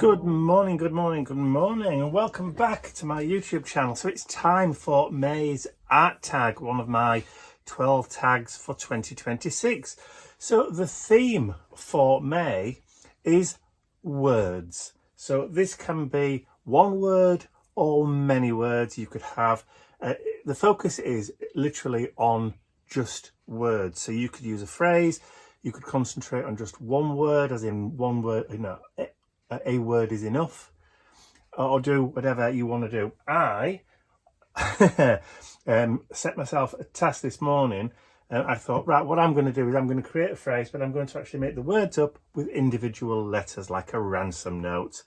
Good morning, good morning, good morning, and welcome back to my YouTube channel. So it's time for May's art tag, one of my 12 tags for 2026. So the theme for May is words. So this can be one word or many words. You could have, the focus is literally on just words. So you could use a phrase, you could concentrate on just one word, as in one word, a word is enough, or do whatever you want to do. I set myself a task this morning, and I thought, right, what I'm going to do is I'm going to create a phrase, but I'm going to actually make the words up with individual letters, like a ransom note.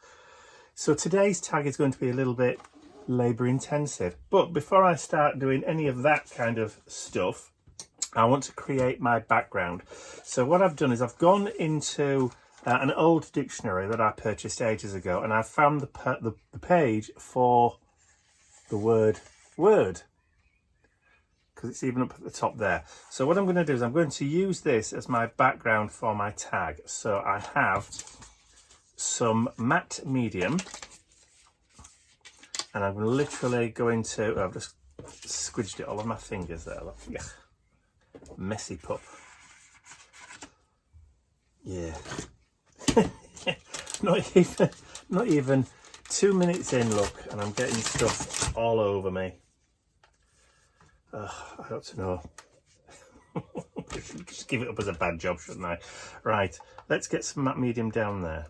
So today's tag is going to be a little bit labour intensive, but before I start doing any of that kind of stuff, I want to create my background. So what I've done is I've gone into an old dictionary that I purchased ages ago, and I found the page for the word word, because it's even up at the top there. So what I'm going to do is I'm going to use this as my background for my tag. So I have some matte medium, and I'm literally going to, I've just squidged it all on my fingers there, look. Yeah, messy pup. Yeah. not even 2 minutes in, look, and I'm getting stuff all over me. I don't know. Just give it up as a bad job, shouldn't I? Right, let's get some matte medium down there.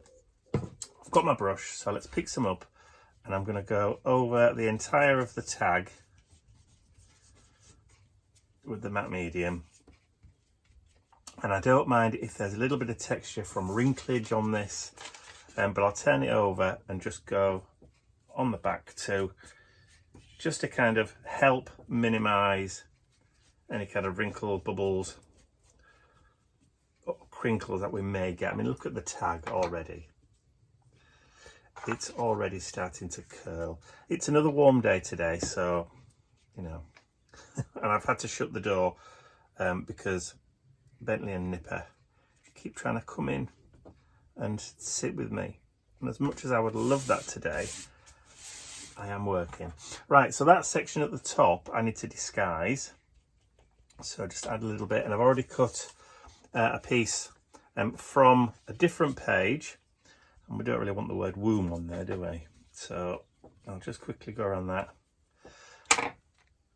I've got my brush, so let's pick some up, and I'm going to go over the entire of the tag with the matte medium. And I don't mind if there's a little bit of texture from wrinklage on this, but I'll turn it over and just go on the back too, just to kind of help minimise any kind of wrinkle, bubbles, or crinkles that we may get. I mean, look at the tag already. It's already starting to curl. It's another warm day today, so, you know, and I've had to shut the door because Bentley and Nipper keep trying to come in and sit with me, and as much as I would love that today, I am working. Right, so that section at the top I need to disguise, so just add a little bit, and I've already cut a piece from a different page, and we don't really want the word womb on there, do we? So I'll just quickly go around that,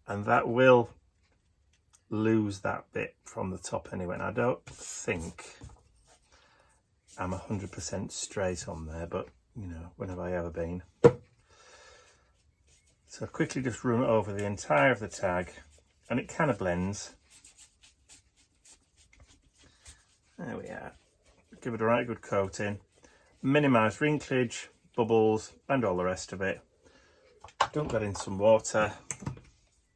and that will lose that bit from the top anyway, and I don't think I'm 100% straight on there, but you know, when have I ever been? So quickly just run over the entire of the tag, and it kind of blends. There we are. Give it a right good coating, minimise wrinklage, bubbles, and all the rest of it. Dump that in some water,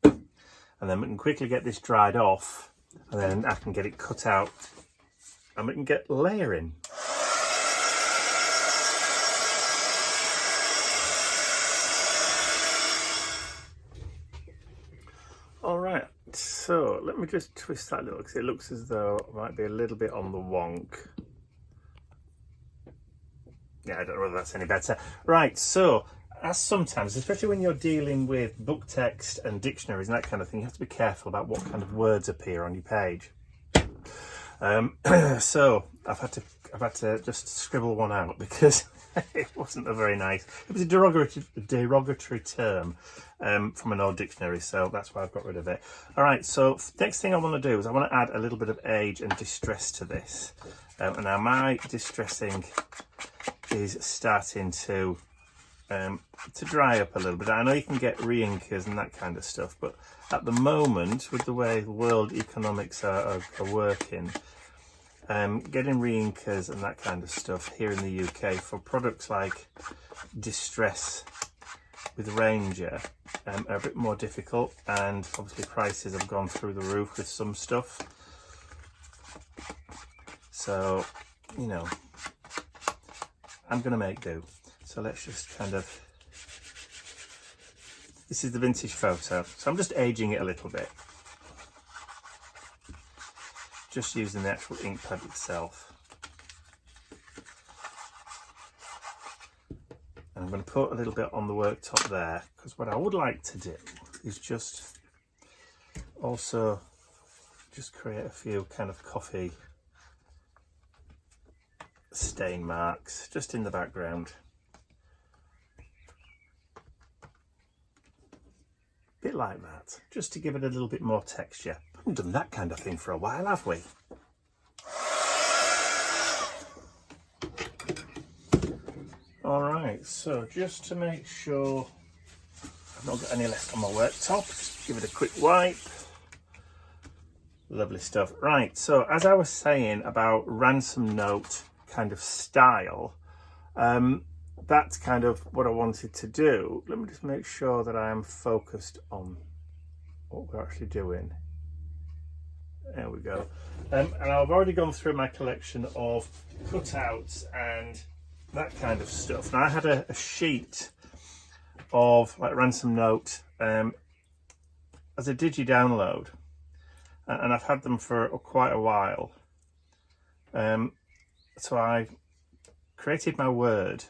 and then we can quickly get this dried off, and then I can get it cut out, and we can get layering. All right, so let me just twist that a little, because it looks as though it might be a little bit on the wonk. Yeah, I don't know whether that's any better. Right, so as sometimes, especially when you're dealing with book text and dictionaries and that kind of thing, you have to be careful about what kind of words appear on your page. So I've had to just scribble one out because it wasn't a very nice. It was a derogatory term from an old dictionary, so that's why I've got rid of it. All right, so next thing I want to do is I want to add a little bit of age and distress to this. And now my distressing is starting to dry up a little bit. I know you can get re-inkers and that kind of stuff, but at the moment, with the way the world economics are working, getting re-inkers and that kind of stuff here in the UK for products like Distress with Ranger are a bit more difficult, and obviously prices have gone through the roof with some stuff. So, you know, I'm going to make do. So let's just kind of, this is the vintage photo, so I'm just aging it a little bit. Just using the actual ink pad itself. And I'm going to put a little bit on the worktop there, because what I would like to do is just also just create a few kind of coffee stain marks just in the background. Bit like that, just to give it a little bit more texture. Haven't done that kind of thing for a while, have we? Alright, so just to make sure I've not got any left on my worktop, just give it a quick wipe. Lovely stuff. Right, so as I was saying about ransom note kind of style, that's kind of what I wanted to do. Let me just make sure that I am focused on what we're actually doing. There we go. And I've already gone through my collection of cutouts and that kind of stuff. Now I had a sheet of like ransom note as a digi download, and I've had them for quite a while. So I created my word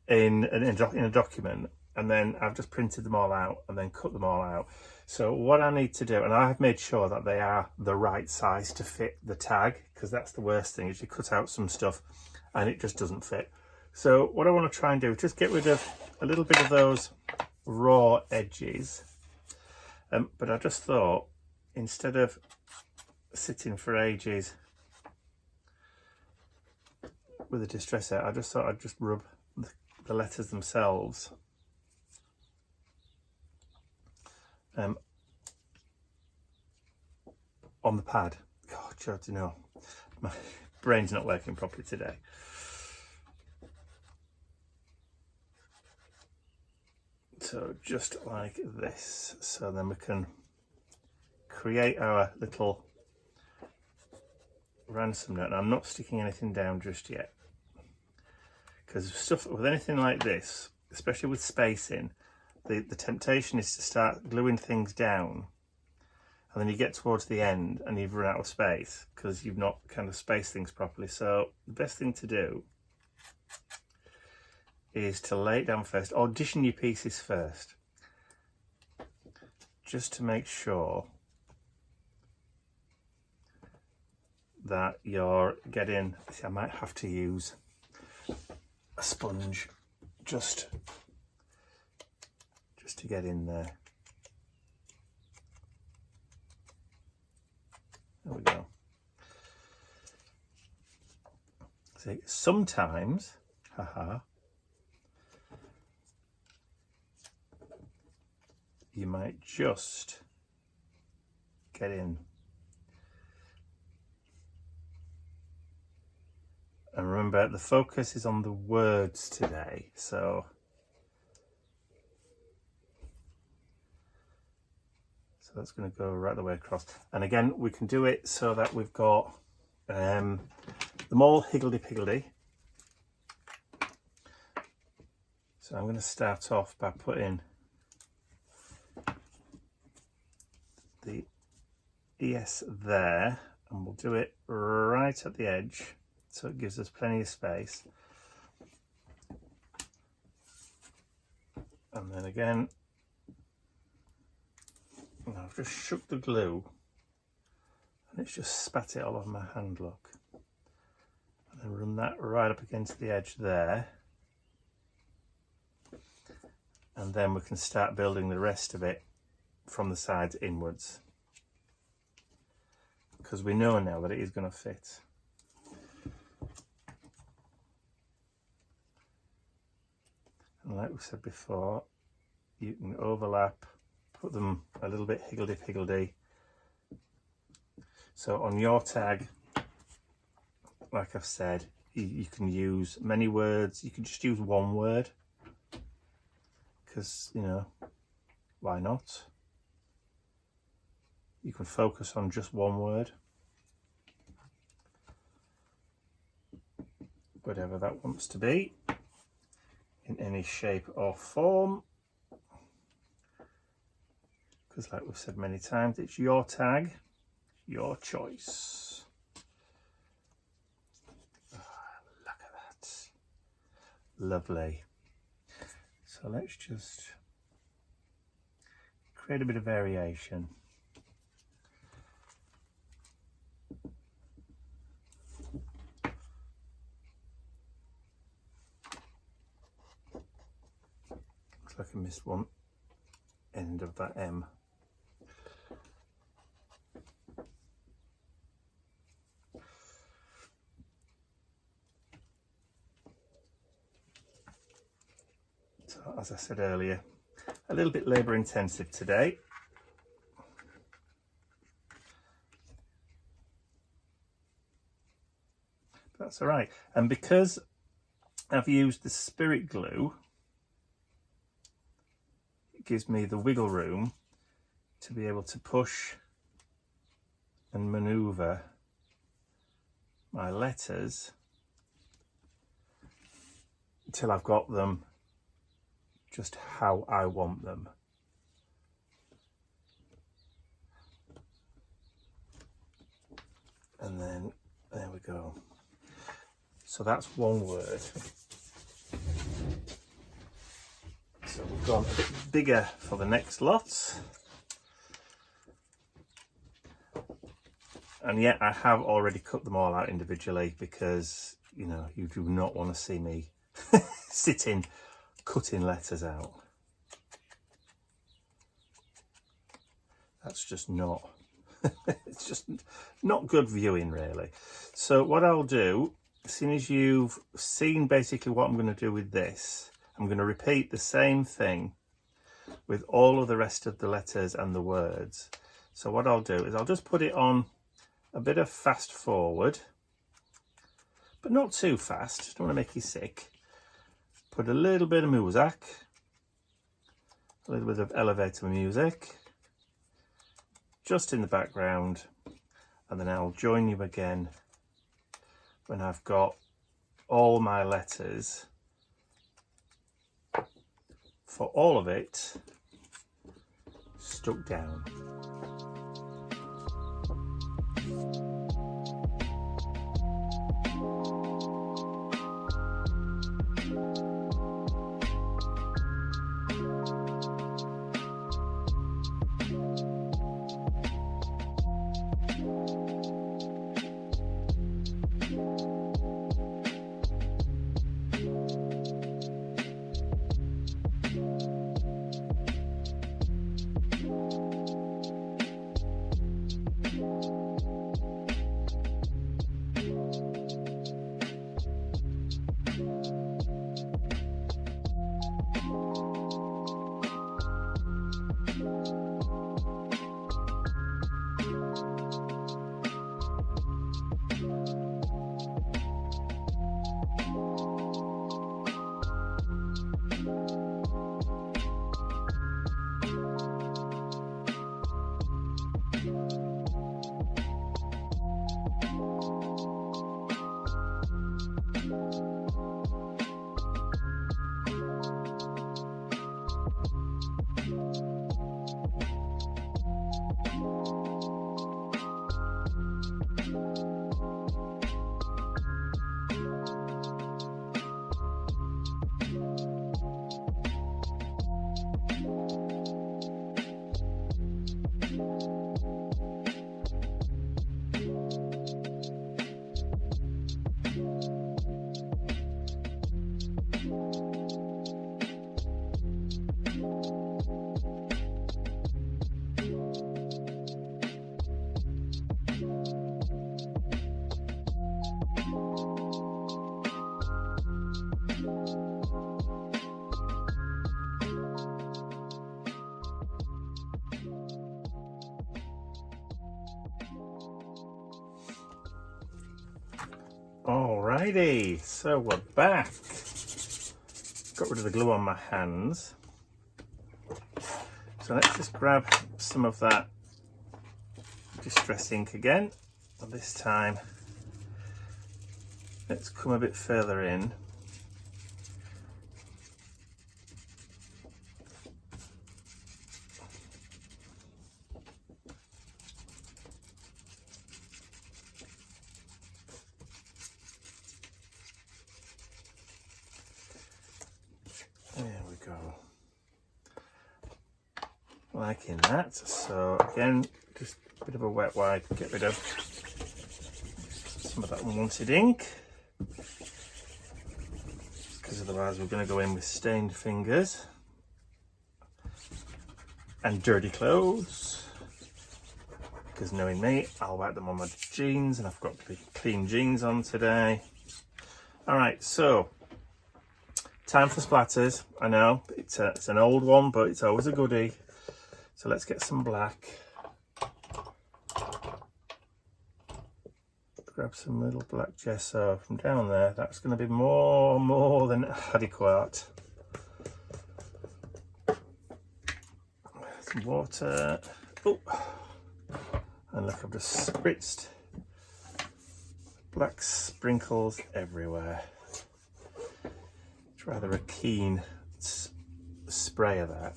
in a document, and then I've just printed them all out and then cut them all out. So what I need to do, and I have made sure that they are the right size to fit the tag, because that's the worst thing, is you cut out some stuff and it just doesn't fit. So what I want to try and do is just get rid of a little bit of those raw edges. But I just thought, instead of sitting for ages with a distresser, I just thought I'd just rub the letters themselves on the pad. God, you know, my brain's not working properly today. So just like this. So then we can create our little ransom note. Now I'm not sticking anything down just yet, because stuff with anything like this, especially with spacing, the temptation is to start gluing things down, and then you get towards the end and you've run out of space because you've not kind of spaced things properly. So the best thing to do is to lay it down first, audition your pieces first, just to make sure that you're getting, see, I might have to use a sponge just to get in there. There we go. See, sometimes, you might just get in. And remember, the focus is on the words today, so that's going to go right the way across. And again, we can do it so that we've got them all higgledy-piggledy. So I'm going to start off by putting the ES there, and we'll do it right at the edge, so it gives us plenty of space. And then again, I've just shook the glue and it's just spat it all over my hand, look. And then run that right up against the edge there. And then we can start building the rest of it from the sides inwards, because we know now that it is going to fit. And like we said before, you can overlap, put them a little bit higgledy-piggledy. So on your tag, like I've said, you can use many words. You can just use one word, because, you know, why not? You can focus on just one word, whatever that wants to be, in any shape or form. Because like we've said many times, it's your tag, your choice. Oh, look at that. Lovely. So let's just create a bit of variation. Looks like I missed one end of that M. So as I said earlier, a little bit labour intensive today. That's all right. And because I've used the spirit glue, it gives me the wiggle room to be able to push and manoeuvre my letters until I've got them just how I want them. And then there we go. So that's one word. So we've gone a bit bigger for the next lot. And yet I have already cut them all out individually because, you know, you do not want to see me sitting cutting letters out. That's just not, it's just not good viewing really. So what I'll do, as soon as you've seen basically what I'm going to do with this, I'm going to repeat the same thing with all of the rest of the letters and the words. So what I'll do is I'll just put it on a bit of fast forward, but not too fast, don't want to make you sick. Put a little bit of music, a little bit of elevator music, just in the background, and then I'll join you again when I've got all my letters for all of it stuck down. Alrighty, so we're back. Got rid of the glue on my hands. So let's just grab some of that distress ink again. And this time, let's come a bit further in. There we go. liking that. So again, just a bit of a wet wipe, get rid of some of that unwanted ink, because otherwise we're going to go in with stained fingers and dirty clothes, because knowing me, I'll wipe them on my jeans, and I've got clean jeans on today. All right, so time for splatters. I know it's an old one, but it's always a goodie. So let's get some black. Grab some little black gesso from down there. That's going to be more than adequate. Some water. Oh, and look, I've just spritzed black sprinkles everywhere. It's rather a keen spray of that.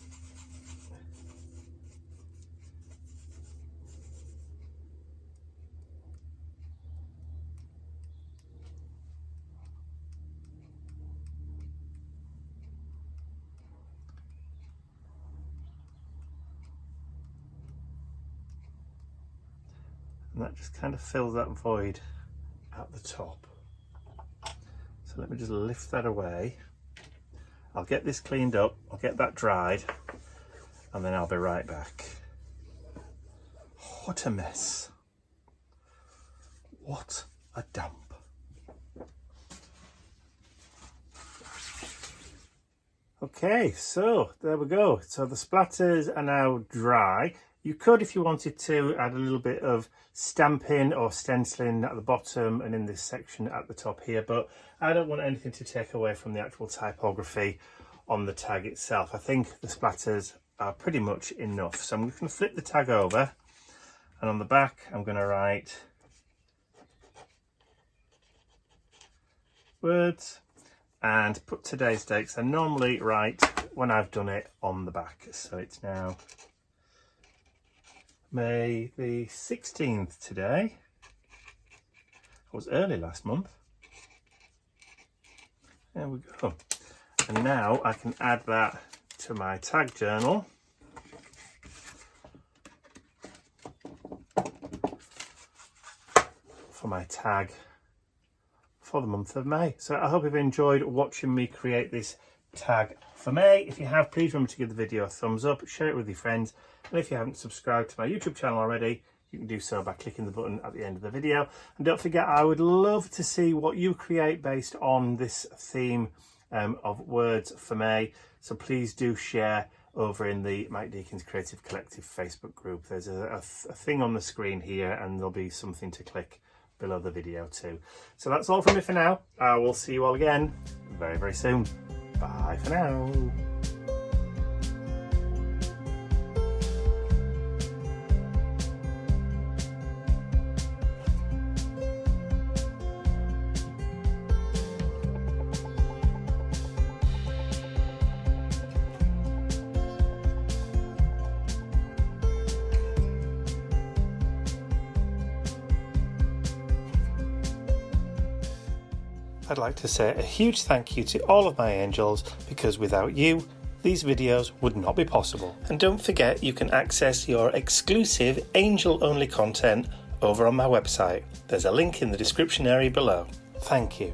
And that just kind of fills that void at the top. So let me just lift that away. I'll get this cleaned up, I'll get that dried, and then I'll be right back. What a mess. What a dump. Okay, so there we go. So the splatters are now dry. You could, if you wanted to, add a little bit of stamping or stenciling at the bottom and in this section at the top here, but I don't want anything to take away from the actual typography on the tag itself. I think the splatters are pretty much enough. So I'm just going to flip the tag over, and on the back I'm going to write words and put today's dates. I normally write when I've done it on the back, so it's now May the 16th today. It was early last month. There we go. And now I can add that to my tag journal. For my tag for the month of May. So I hope you've enjoyed watching me create this tag for May. If you have, please remember to give the video a thumbs up, share it with your friends, and if you haven't subscribed to my YouTube channel already, you can do so by clicking the button at the end of the video. And don't forget, I would love to see what you create based on this theme of words for May. So please do share over in the Mike Deakin's Creative Collective Facebook group. There's a thing on the screen here, and there'll be something to click below the video too. So that's all from me for now. I will see you all again very, very soon. Bye for now. I'd like to say a huge thank you to all of my angels, because without you, these videos would not be possible. And don't forget, you can access your exclusive angel-only content over on my website. There's a link in the description area below. Thank you.